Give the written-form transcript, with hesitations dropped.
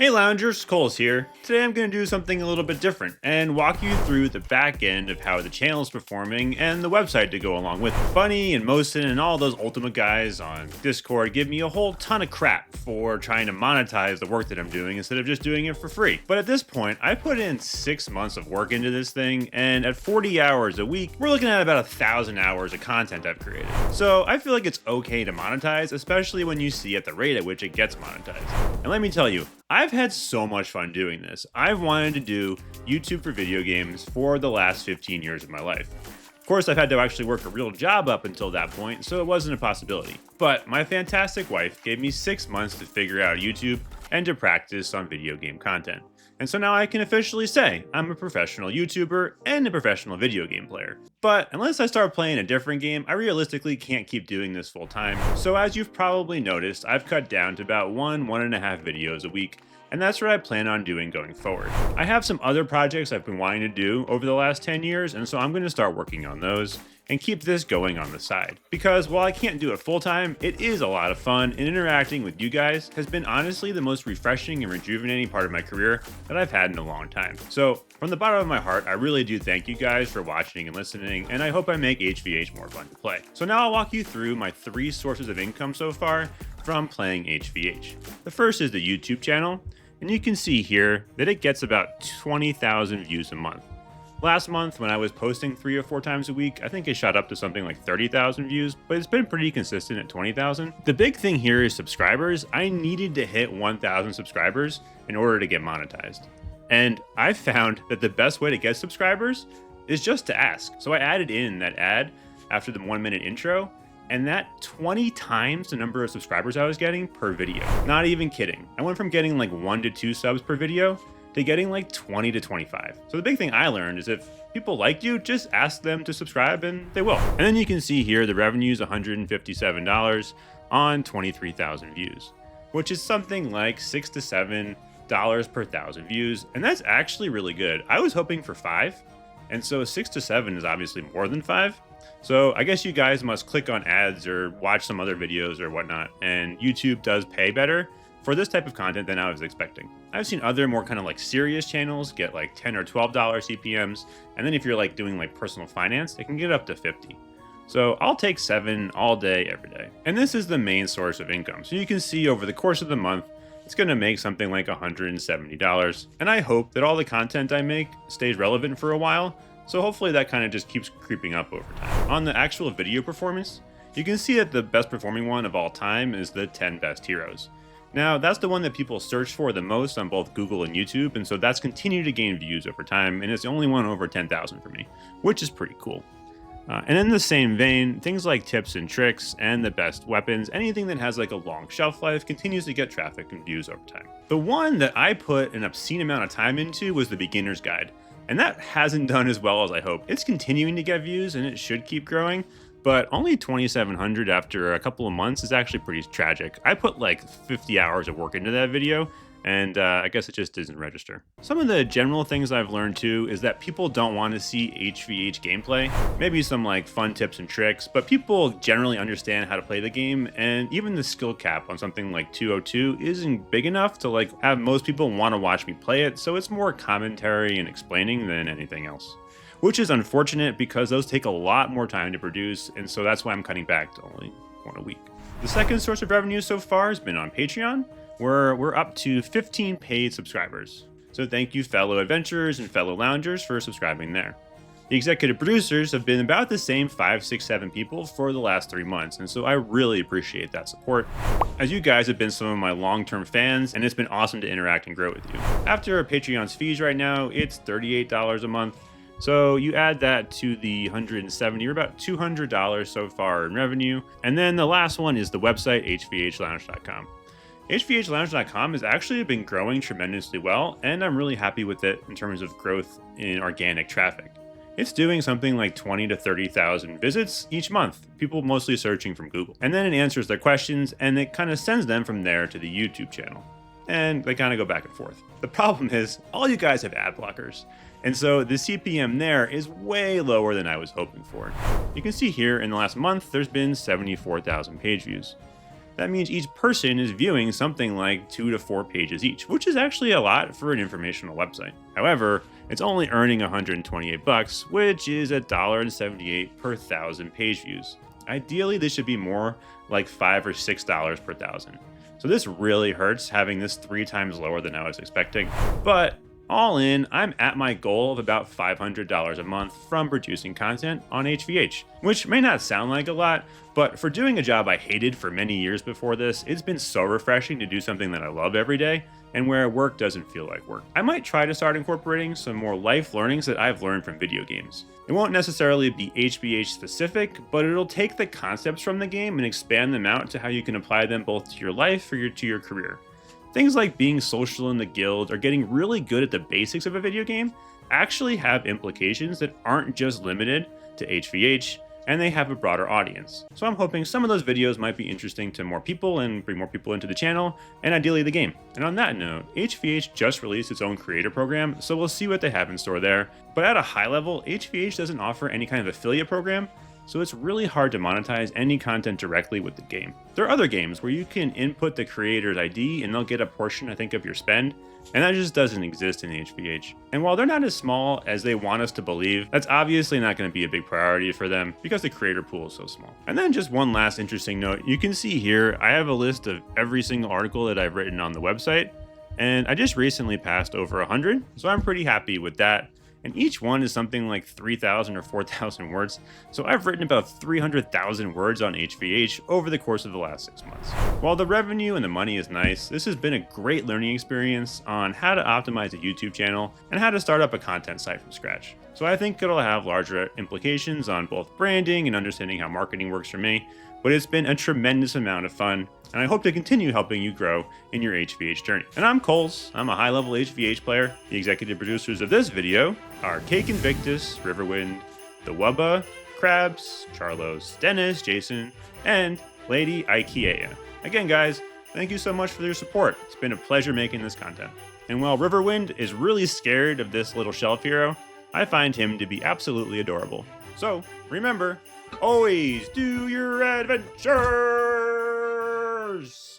Hey loungers, Cole's here. Today I'm going to do something a little bit different and walk you through the back end of how the channel is performing and the website to go along with it. Bunny and Mosin and all those Ultimate guys on Discord give me a whole ton of crap for trying to monetize the work that I'm doing instead of just doing it for free. But at this point, I put in 6 months of work into this thing, and at 40 hours a week, we're looking at about 1,000 hours of content I've created. So I feel like it's okay to monetize, especially when you see at the rate at which it gets monetized. And let me tell you, I've had so much fun doing this. I've wanted to do YouTube for video games for the last 15 years of my life. Of course, I've had to actually work a real job up until that point, so it wasn't a possibility. But my fantastic wife gave me 6 months to figure out YouTube and to practice on video game content. And so now I can officially say I'm a professional YouTuber and a professional video game player. But unless I start playing a different game, I realistically can't keep doing this full time. So as you've probably noticed, I've cut down to about 1.5 videos a week, and that's what I plan on doing going forward. I have some other projects I've been wanting to do over the last 10 years, and so I'm going to start working on those and keep this going on the side. Because while I can't do it full time, it is a lot of fun, and interacting with you guys has been honestly the most refreshing and rejuvenating part of my career that I've had in a long time. So from the bottom of my heart, I really do thank you guys for watching and listening, and I hope I make HVH more fun to play. So now I'll walk you through my 3 sources of income so far from playing HVH. The first is the YouTube channel, and you can see here that it gets about 20,000 views a month. Last month, when I was posting 3 or 4 times a week, I think it shot up to something like 30,000 views, but it's been pretty consistent at 20,000. The big thing here is subscribers. I needed to hit 1,000 subscribers in order to get monetized. And I found that the best way to get subscribers is just to ask. So I added in that ad after the 1-minute intro, and that 20 times the number of subscribers I was getting per video. Not even kidding. I went from getting like 1 to 2 subs per video to getting like 20 to 25. So the big thing I learned is if people liked you, just ask them to subscribe and they will. And then you can see here the revenue is $157 on 23,000 views, which is something like $6 to $7 per 1,000 views. And that's actually really good. I was hoping for 5. And so 6 to 7 is obviously more than 5. So I guess you guys must click on ads or watch some other videos or whatnot. And YouTube does pay better for this type of content than I was expecting. I've seen other more kind of like serious channels get like $10 or $12 CPMs. And then if you're like doing like personal finance, it can get up to 50. So I'll take 7 all day, every day. And this is the main source of income. So you can see over the course of the month, it's gonna make something like $170. And I hope that all the content I make stays relevant for a while. So hopefully that kind of just keeps creeping up over time. On the actual video performance, you can see that the best performing one of all time is the 10 best heroes. Now, that's the one that people search for the most on both Google and YouTube, and so that's continued to gain views over time, and it's the only one over 10,000 for me, which is pretty cool. And in the same vein, things like tips and tricks and the best weapons, anything that has like a long shelf life continues to get traffic and views over time. The one that I put an obscene amount of time into was the beginner's guide, and that hasn't done as well as I hoped. It's continuing to get views and it should keep growing, but only 2,700 after a couple of months is actually pretty tragic. I put like 50 hours of work into that video, and I guess it just doesn't register. Some of the general things I've learned too is that people don't want to see HVH gameplay, maybe some like fun tips and tricks, but people generally understand how to play the game, and even the skill cap on something like 202 isn't big enough to like have most people want to watch me play it, so it's more commentary and explaining than anything else. Which is unfortunate because those take a lot more time to produce, and so that's why I'm cutting back to only 1 a week. The second source of revenue so far has been on Patreon, where we're up to 15 paid subscribers. So thank you fellow adventurers and fellow loungers for subscribing there. The executive producers have been about the same 5, 6, 7 people for the last 3 months, and so I really appreciate that support, as you guys have been some of my long-term fans, and it's been awesome to interact and grow with you. After Patreon's fees right now, it's $38 a month. So you add that to the 170, or about $200 so far in revenue. And then the last one is the website, hvhlounge.com. hvhlounge.com has actually been growing tremendously well, and I'm really happy with it in terms of growth in organic traffic. It's doing something like 20 to 30,000 visits each month, people mostly searching from Google. And then it answers their questions, and it kind of sends them from there to the YouTube channel. And they kind of go back and forth. The problem is, all you guys have ad blockers. And so the CPM there is way lower than I was hoping for. You can see here in the last month, there's been 74,000 page views. That means each person is viewing something like 2 to 4 pages each, which is actually a lot for an informational website. However, it's only earning $128, which is $1.78 per 1,000 page views. Ideally, this should be more like $5 or $6 per 1,000. So this really hurts having this 3 times lower than I was expecting. But all in, I'm at my goal of about $500 a month from producing content on HVH, which may not sound like a lot, but for doing a job I hated for many years before this, it's been so refreshing to do something that I love every day and where work doesn't feel like work. I might try to start incorporating some more life learnings that I've learned from video games. It won't necessarily be HVH specific, but it'll take the concepts from the game and expand them out to how you can apply them both to your life or to your career. Things like being social in the guild or getting really good at the basics of a video game actually have implications that aren't just limited to HVH, and they have a broader audience. So I'm hoping some of those videos might be interesting to more people and bring more people into the channel, and ideally the game. And on that note, HVH just released its own creator program, so we'll see what they have in store there. But at a high level, HVH doesn't offer any kind of affiliate program, so it's really hard to monetize any content directly with the game. There are other games where you can input the creator's ID and they'll get a portion, I think, of your spend, and that just doesn't exist in HVH. And while they're not as small as they want us to believe, that's obviously not going to be a big priority for them because the creator pool is so small. And then just one last interesting note, you can see here, I have a list of every single article that I've written on the website, and I just recently passed over 100, so I'm pretty happy with that. And each one is something like 3,000 or 4,000 words, so I've written about 300,000 words on HVH over the course of the last 6 months. While the revenue and the money is nice, this has been a great learning experience on how to optimize a YouTube channel and how to start up a content site from scratch. So I think it'll have larger implications on both branding and understanding how marketing works for me, but it's been a tremendous amount of fun, and I hope to continue helping you grow in your HVH journey. And I'm Coles, I'm a high-level HVH player. The executive producers of this video are Cake Invictus, Riverwind, TheWubba, Krabs, Charos, Dennis, Jason, and Lady Ikeika. Again, guys, thank you so much for your support. It's been a pleasure making this content. And while Riverwind is really scared of this little shelf hero, I find him to be absolutely adorable. So, remember, always do your adventures!